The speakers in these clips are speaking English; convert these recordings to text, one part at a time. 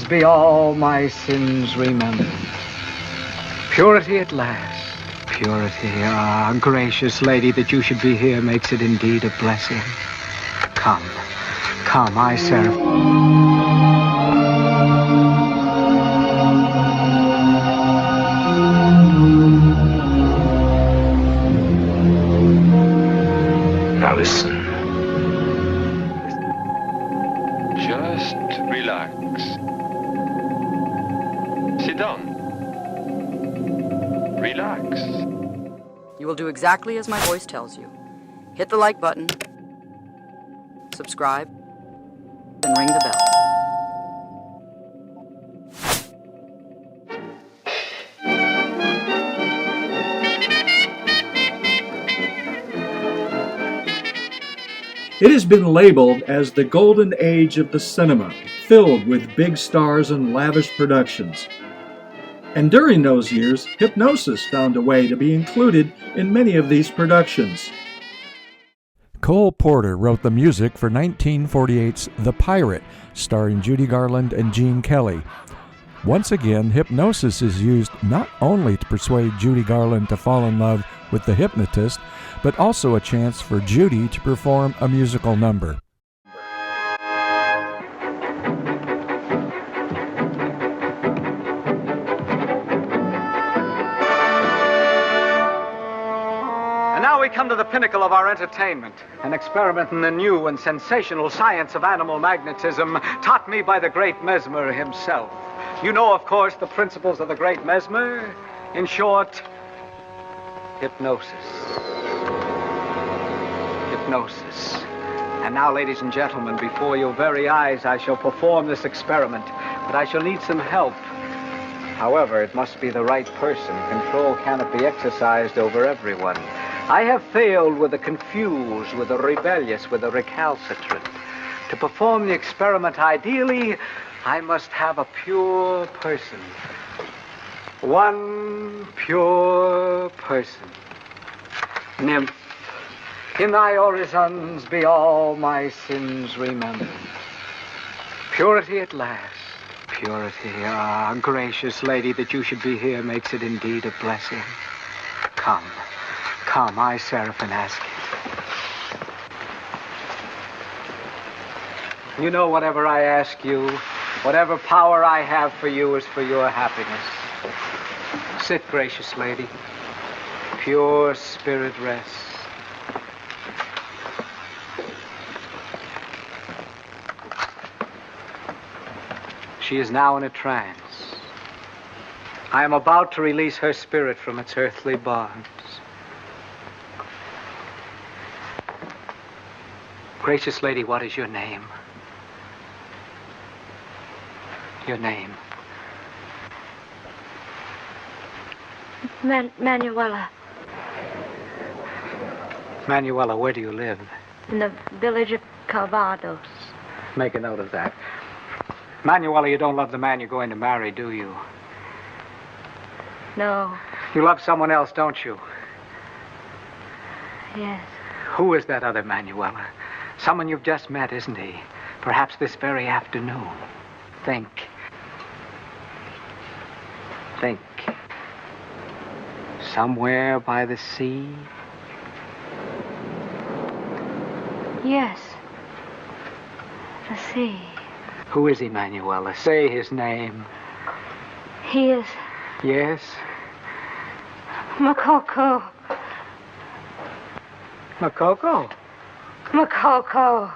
Be all my sins remembered. Purity at last. Purity. Ah, gracious lady, that you should be here makes it indeed a blessing. Come, come, I serve. Now listen. Just relax. Sit down. Relax. You will do exactly as my voice tells you. Hit the like button, subscribe, and ring the bell. It has been labeled as the golden age of the cinema, filled with big stars and lavish productions. And during those years, Hypnosis found a way to be included in many of these productions. Cole Porter wrote the music for 1948's The Pirate, starring Judy Garland and Gene Kelly. Once again, hypnosis is used not only to persuade Judy Garland to fall in love with the hypnotist, but also a chance for Judy to perform a musical number. And now we come to the pinnacle of our entertainment, an experiment in the new and sensational science of animal magnetism, taught me by the great Mesmer himself. You know, of course, the principles of the great Mesmer. In short, hypnosis. Hypnosis. And now, ladies and gentlemen, before your very eyes, I shall perform this experiment, but I shall need some help. However, it must be the right person. Control cannot be exercised over everyone. I have failed with the confused, with the rebellious, with the recalcitrant. To perform the experiment ideally, I must have a pure person. One pure person. Nymph, in thy orisons be all my sins remembered. Purity at last. Purity. Ah, gracious lady, that you should be here makes it indeed a blessing. Come, come, I, Seraphim, ask it. You know, whatever I ask you, whatever power I have for you is for your happiness. Sit, gracious lady. Pure spirit rest. She is now in a trance. I am about to release her spirit from its earthly bonds. Gracious lady, what is your name? Your name? Manuela. Manuela, where do you live? In the village of Calvados. Make a note of that. Manuela, you don't love the man you're going to marry, do you? No. You love someone else, don't you? Yes. Who is that other Manuela? Someone you've just met, isn't he? Perhaps this very afternoon. Think. Think. Somewhere by the sea? Yes. The sea. Who is he, Manuela? Say his name. He is... Yes? Makoko. Makoko? Makoko.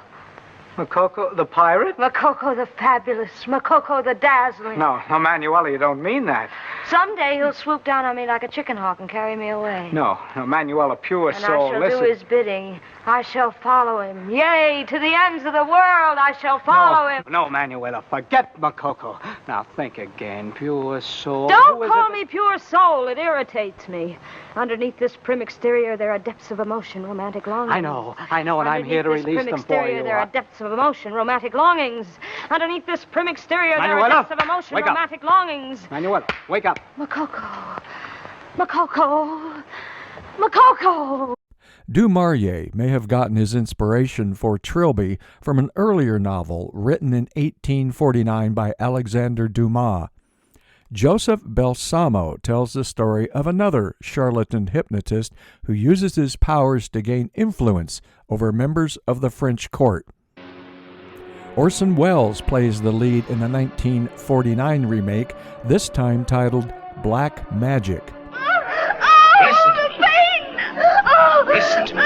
Makoko the pirate? Makoko the fabulous. Makoko the dazzling. No, Manuela, you don't mean that. Someday he'll swoop down on me like a chicken hawk and carry me away. No, Manuela, pure and soul, I shall listen. do his bidding. I shall follow him. Yea, to the ends of the world I shall follow him. No, Manuela, forget Makoko. Now think again, pure soul. Don't call me pure soul. It irritates me. Underneath this prim exterior, there are depths of emotion, romantic longings. I know, and I'm here to release them for you. There are depths of emotion, romantic longings. Underneath this prim exterior, Manuela, there are depths of emotion, wake romantic up. longings. Manuela, wake up. Makoko. Makoko. Makoko. Du Maurier may have gotten his inspiration for Trilby from an earlier novel written in 1849 by Alexandre Dumas. Joseph Balsamo tells the story of another charlatan hypnotist who uses his powers to gain influence over members of the French court. Orson Wells plays the lead in a 1949 remake, this time titled Black Magic. Listen. Listen to me.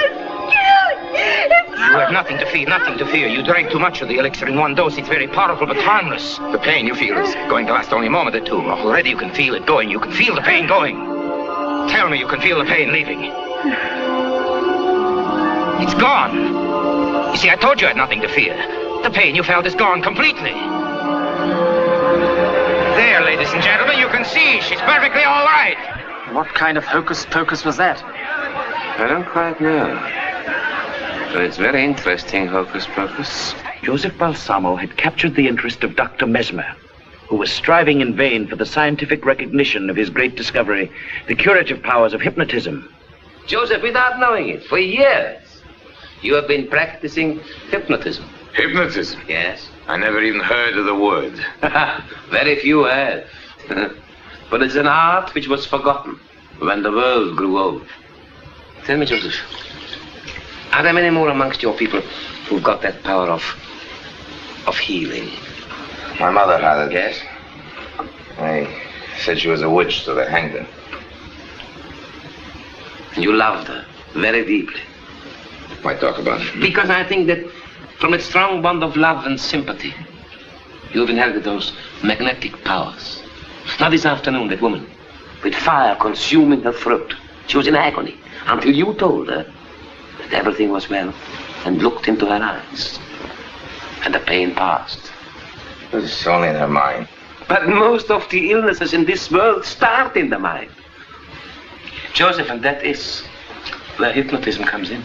You have nothing to fear, nothing to fear. You drank too much of the elixir in one dose. It's very powerful but harmless. The pain you feel is going to last only a moment or two. Already you can feel it going. You can feel the pain going. Tell me you can feel the pain leaving. It's gone. You see, I told you I had nothing to fear. The pain you felt is gone completely. There, ladies and gentlemen, you can see she's perfectly all right. What kind of hocus pocus was that? I don't quite know. But it's very interesting, hocus pocus. Joseph Balsamo had captured the interest of Dr. Mesmer, who was striving in vain for the scientific recognition of his great discovery, the curative powers of hypnotism. Joseph, without knowing it, for years, you have been practicing hypnotism. Hypnotism? Yes. I never even heard of the word. Very few have. But it's an art which was forgotten when the world grew old. Tell me, Joseph, are there many more amongst your people who've got that power of healing? My mother had it. Yes? They said she was a witch, so they hanged her. You loved her very deeply. Why talk about it? Because I think that from a strong bond of love and sympathy, you've inherited those magnetic powers. Now this afternoon, that woman, with fire consuming her throat, she was in agony until you told her that everything was well and looked into her eyes. And the pain passed. It's only in her mind. But most of the illnesses in this world start in the mind. Joseph, and that is where hypnotism comes in.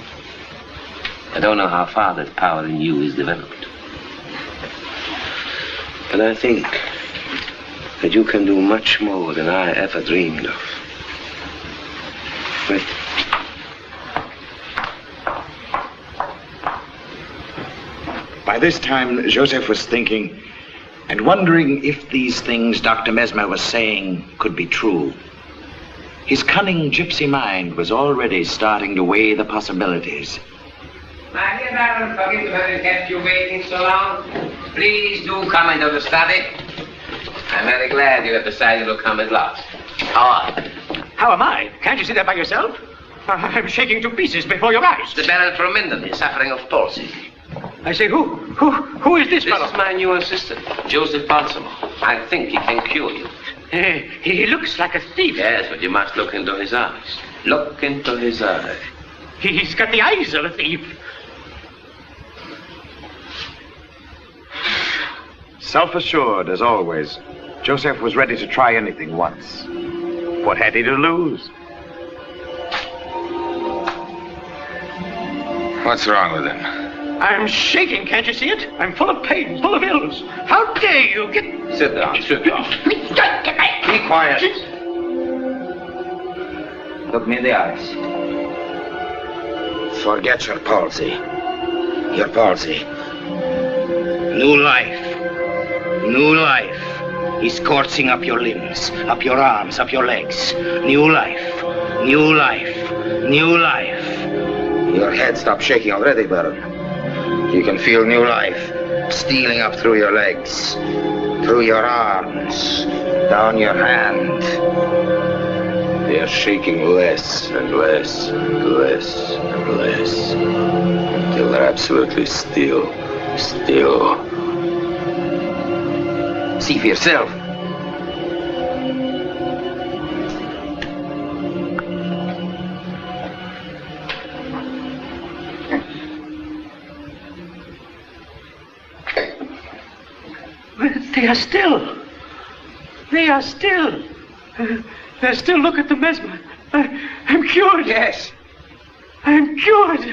I don't know how far that power in you is developed. But I think that you can do much more than I ever dreamed of. Wait. By this time, Joseph was thinking and wondering if these things Dr. Mesmer was saying could be true. His cunning gypsy mind was already starting to weigh the possibilities. My dear Baron, forgive me for having kept you waiting so long. Please do come into the study. I'm very glad you have decided to come at last. How are you? How am I? Can't you see that by yourself? I'm shaking to pieces before your eyes. The Baron from Minden is suffering of palsy. I say, who is this fellow? This is my new assistant, Joseph Balsamo. I think he can cure you. He looks like a thief. Yes, but you must look into his eyes. Look into his eyes. He's got the eyes of a thief. Self-assured, as always, Joseph was ready to try anything once. What had he to lose? What's wrong with him? I'm shaking, can't you see it? I'm full of pain, full of ills. How dare you get... Sit down, sit down. Be quiet. Look me in the eyes. Forget your palsy. Your palsy. New life. New life is coursing up your limbs, up your arms, up your legs. New life. New life. New life. Your head stopped shaking already, Baron. You can feel new life stealing up through your legs, through your arms, down your hand. They are shaking less and less and less and less until they're absolutely still. See for yourself. They are still. They are still. They're still. Look at the mesmer. I'm cured. Yes. I'm cured.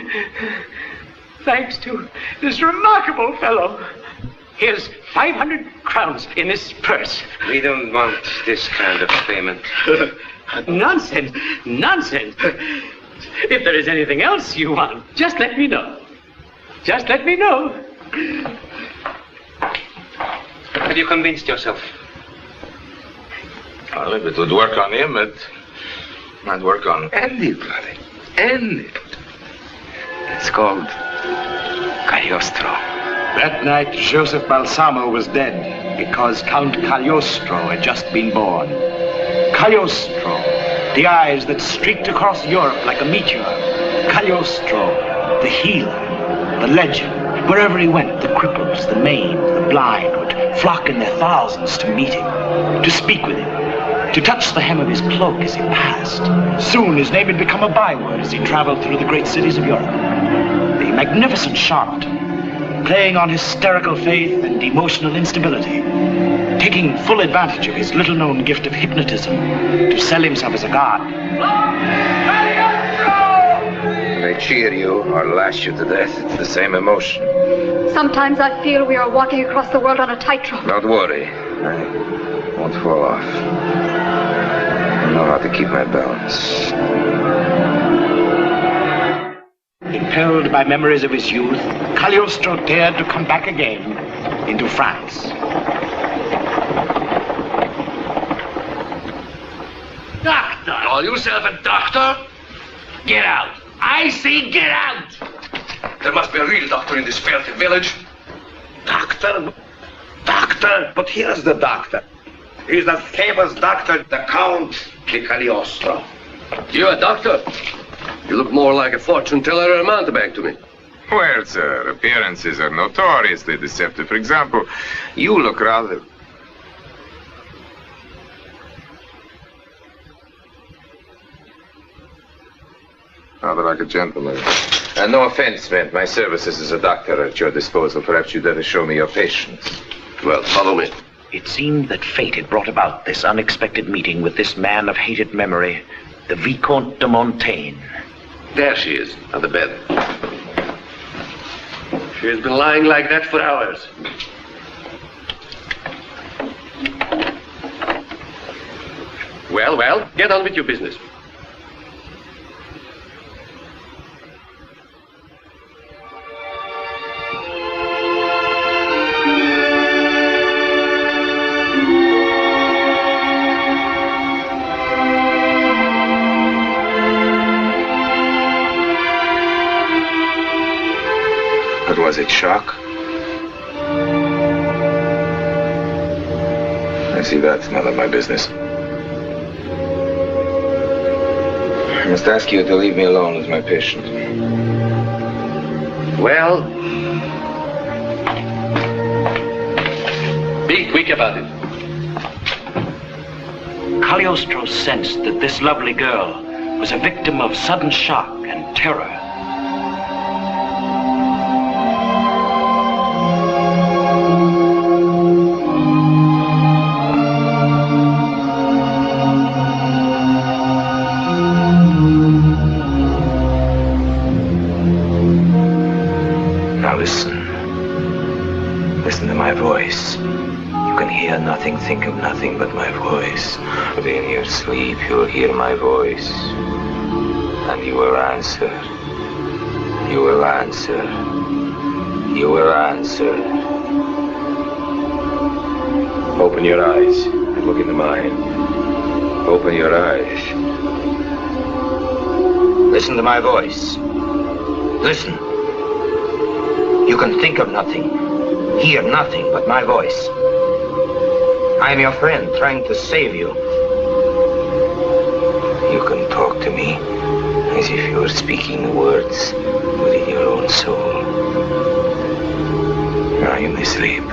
Thanks to this remarkable fellow. Here's 500 crowns in this purse. We don't want this kind of payment. Nonsense. Nonsense. If there is anything else you want, just let me know. Just let me know. Have you convinced yourself? Well, if it would work on him, it might work on Anybody. Anybody. It's called Cagliostro. That night, Joseph Balsamo was dead because Count Cagliostro had just been born. Cagliostro, the eyes that streaked across Europe like a meteor. Cagliostro, the healer, the legend. Wherever he went, the cripples, the maimed, the blind would flock in their thousands to meet him, to speak with him, to touch the hem of his cloak as he passed. Soon his name had become a byword as he traveled through the great cities of Europe. The magnificent charlatan, playing on hysterical faith and emotional instability, taking full advantage of his little-known gift of hypnotism to sell himself as a god. They cheer you or lash you to death. It's the same emotion. Sometimes I feel we are walking across the world on a tightrope. Don't worry. I won't fall off. I know how to keep my balance. Impelled by memories of his youth, Cagliostro dared to come back again into France. Doctor! Call yourself a doctor? Get out! I say get out! There must be a real doctor in this filthy village. Doctor? Doctor? But here's the doctor. He's the famous doctor, the Count de Cagliostro. You a doctor? You look more like a fortune teller or a mountebank to me. Well, sir, appearances are notoriously deceptive. For example, you look rather... rather like a gentleman. No offense meant. My services as a doctor are at your disposal. Perhaps you'd better show me your patients. Well, follow me. It seemed that fate had brought about this unexpected meeting with this man of hated memory, the Vicomte de Montaigne. There she is, on the bed. She has been lying like that for hours. Well, get on with your business. Was it shock? I see that's none of my business. I must ask you to leave me alone with my patient. Well, be quick about it. Cagliostro sensed that this lovely girl was a victim of sudden shock and terror. Listen to my voice. You can hear nothing, think of nothing but my voice. But in your sleep, you'll hear my voice. And you will answer. You will answer. You will answer. Open your eyes and look into mine. Open your eyes. Listen to my voice. Listen. You can think of nothing, hear nothing but my voice. I am your friend, trying to save you. You can talk to me as if you were speaking the words within your own soul. Now you may sleep.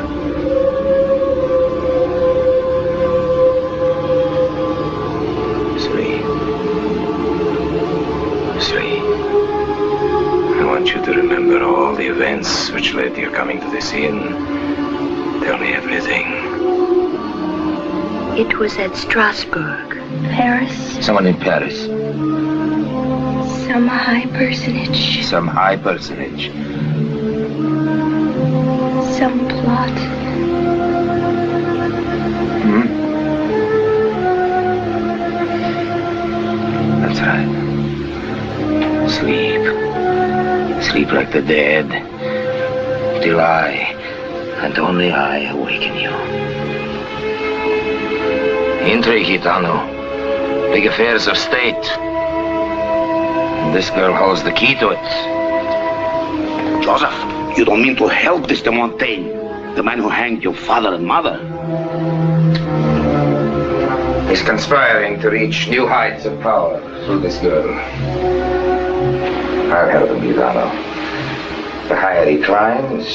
Sleep. Sleep. I want you to remember all the events which led to your coming to this inn. Tell me everything. It was at Strasbourg. Paris? Someone in Paris. Some high personage. Some high personage. Some plot. That's right. sleep like the dead, till I, and only I, awaken you. Intrigue, Gitano. Big affairs of state. And this girl holds the key to it. Joseph, you don't mean to help this de Montaigne, the man who hanged your father and mother? He's conspiring to reach new heights of power through this girl. I'll help him, Gitano. The higher he climbs,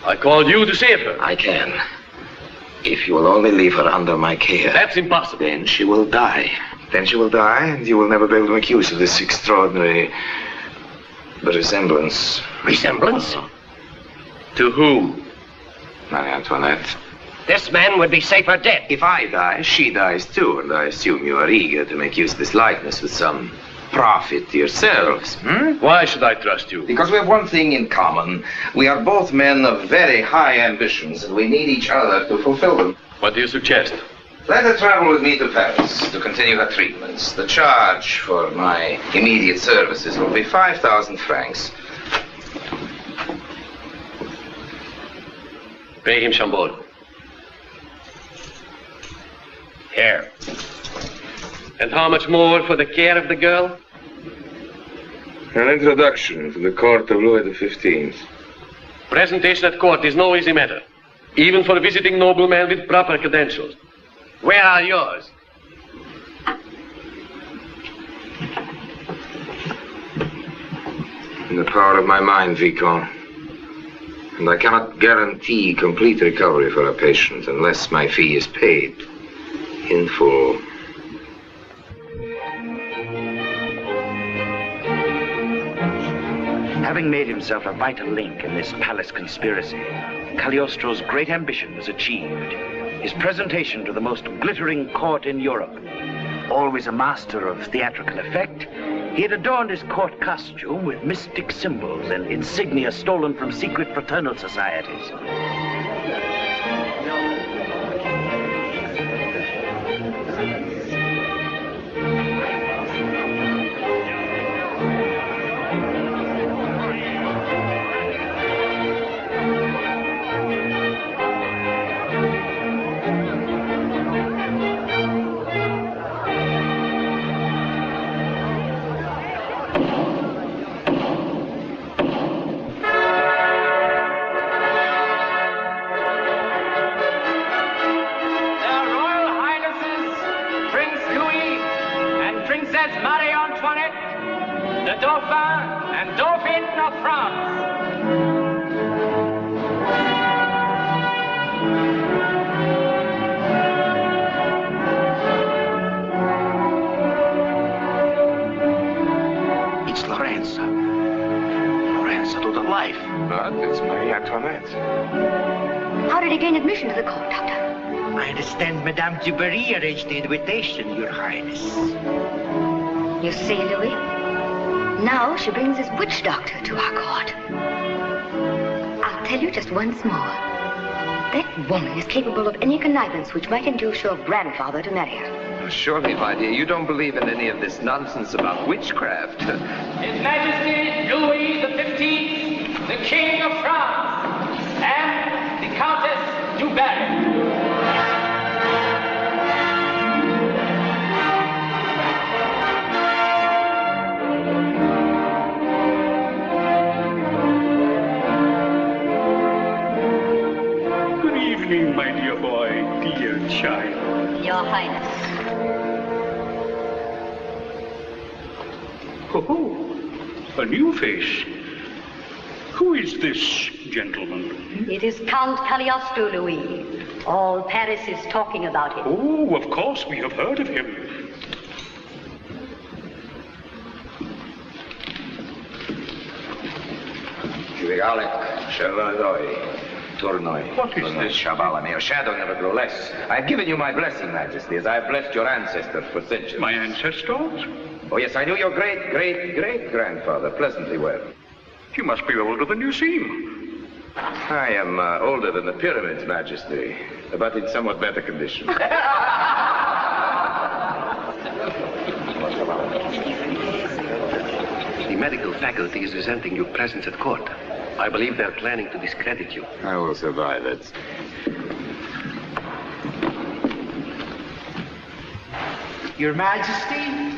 I called you to save her. I can. If you will only leave her under my care. That's impossible. Then she will die. Then she will die, and you will never be able to make use of this extraordinary resemblance. Resemblance? To whom? Marie Antoinette. This man would be safer dead. If I die, she dies too, and I assume you are eager to make use of this likeness with some profit to yourselves. Why should I trust you? Because we have one thing in common. We are both men of very high ambitions, and we need each other to fulfill them. What do you suggest? Let her travel with me to Paris to continue her treatments. The charge for my immediate services will be 5,000 francs. Pay him Chambord. Here. And how much more for the care of the girl? An introduction to the court of Louis XV. Presentation at court is no easy matter, even for a visiting nobleman with proper credentials. Where are yours? In the power of my mind, Vicomte. And I cannot guarantee complete recovery for a patient unless my fee is paid in full. Having made himself a vital link in this palace conspiracy, Cagliostro's great ambition was achieved. His presentation to the most glittering court in Europe. Always a master of theatrical effect, he had adorned his court costume with mystic symbols and insignia stolen from secret fraternal societies. How did he gain admission to the court, Doctor? I understand Madame Dubarry arranged the invitation, Your Highness. You see, Louis? Now she brings his witch doctor to our court. I'll tell you just once more. That woman is capable of any connivance which might induce your grandfather to marry her. Surely, my dear, you don't believe in any of this nonsense about witchcraft. His Majesty Louis XV, the King of France, and the Countess Dubarry. Good evening, my dear boy, dear child. Your Highness. Oh, a new face. Who is this gentleman? It is Count Cagliostro, Louis. All Paris is talking about him. Oh, of course, we have heard of him. What is this? Shabala, may your shadow never grow less. I have given you my blessing, Majesty, as I have blessed your ancestors for centuries. My ancestors? Oh, yes, I knew your great-great-great-grandfather pleasantly well. You must be older than you seem. I am older than the pyramids, Majesty, but in somewhat better condition. The medical faculty is resenting your presence at court. I believe they're planning to discredit you. I will survive it. Your Majesty,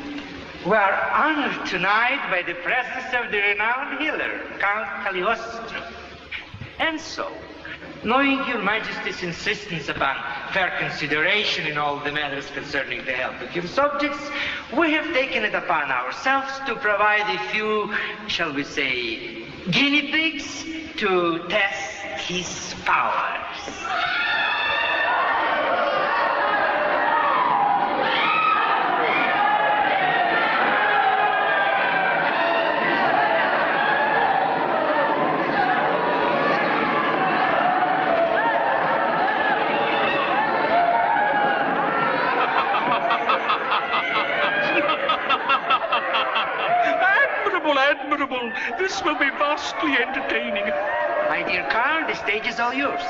we are honored tonight by the presence of the renowned healer, Count Cagliostro. And so, knowing Your Majesty's insistence upon fair consideration in all the matters concerning the health of your subjects, we have taken it upon ourselves to provide a few, shall we say, guinea pigs to test his powers. Admirable. This will be vastly entertaining. My dear Carl, the stage is all yours.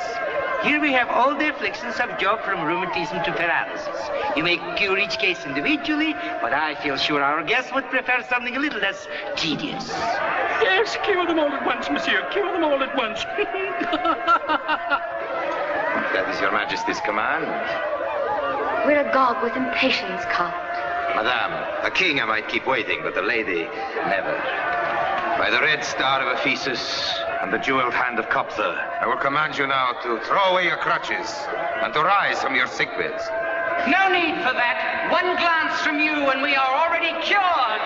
Here we have all the afflictions of Job from rheumatism to paralysis. You may cure each case individually, but I feel sure our guests would prefer something a little less tedious. Yes, cure them all at once, monsieur. Cure them all at once. That is Your Majesty's command. We're agog with impatience, Carl. Madame, the king I might keep waiting, but the lady, never. By the red star of Ephesus and the jeweled hand of Coptha, I will command you now to throw away your crutches and to rise from your sick beds. No need for that. One glance from you and we are already cured.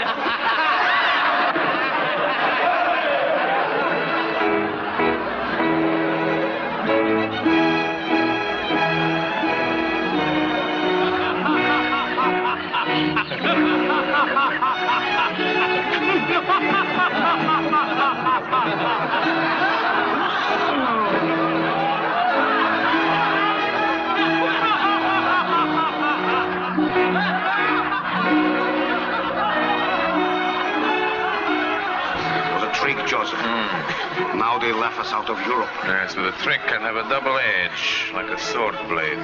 Joseph. Now they laugh us out of Europe. Yes, with a trick can have a double edge, like a sword blade. A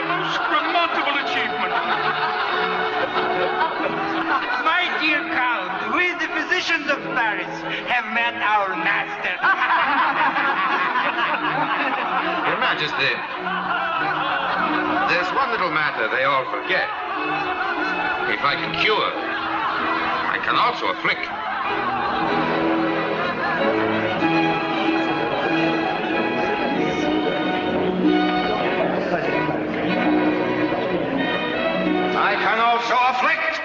most remarkable achievement. My dear Count, we, the physicians of Paris, have met our master. Your Majesty, there's one little matter they all forget. If I can cure, I can also afflict. I can also afflict.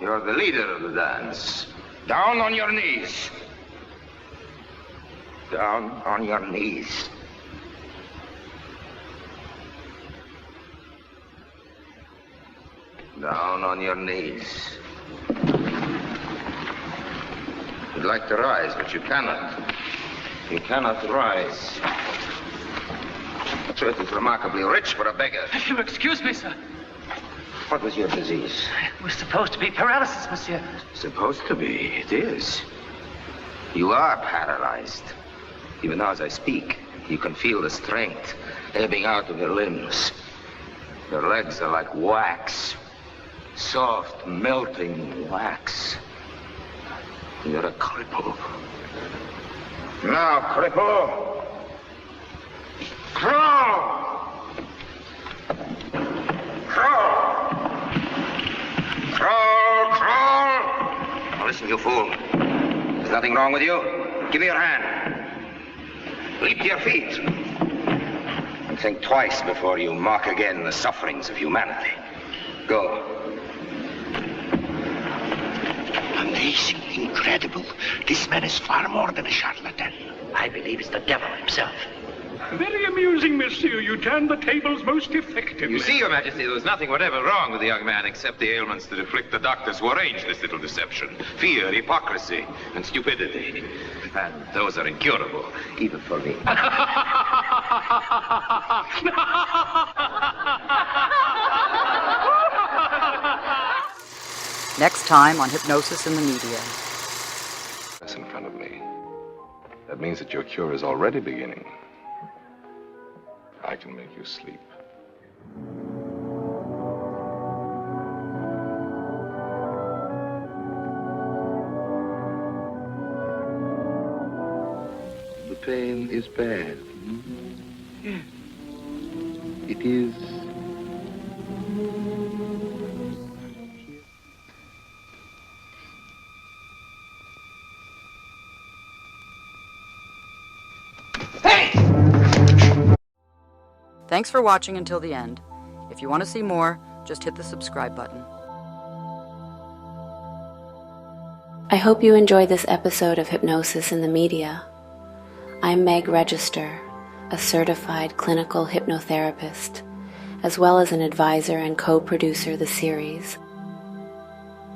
You're the leader of the dance. Down on your knees. Down on your knees. Down on your knees. You'd like to rise, but you cannot. You cannot rise. Truth is remarkably rich for a beggar. If you'll excuse me, sir. What was your disease? It was supposed to be paralysis, monsieur. Supposed to be. It is. You are paralyzed. Even now as I speak, you can feel the strength ebbing out of your limbs. Your legs are like wax. Soft, melting wax. You're a cripple. Now, cripple. Crawl! Crawl! Crawl, crawl! Now listen, you fool. There's nothing wrong with you. Give me your hand. Leap to your feet. And think twice before you mock again the sufferings of humanity. Go. Amazing, incredible. This man is far more than a charlatan. I believe it's the devil himself. Very amusing, monsieur. You turned the tables most effectively. You see, Your Majesty, there was nothing whatever wrong with the young man except the ailments that afflict the doctors who arranged this little deception. Fear, hypocrisy, and stupidity. And those are incurable, even for me. Next time on Hypnosis in the Media. That's in front of me. That means that your cure is already beginning. I can make you sleep. The pain is bad. Yes. It is. Thanks for watching until the end. If you want to see more, just hit the subscribe button. I hope you enjoyed this episode of Hypnosis in the Media. I'm Meg Register, a certified clinical hypnotherapist, as well as an advisor and co-producer of the series.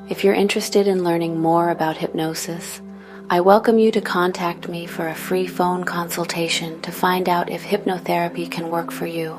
If you're interested in learning more about hypnosis, I welcome you to contact me for a free phone consultation to find out if hypnotherapy can work for you.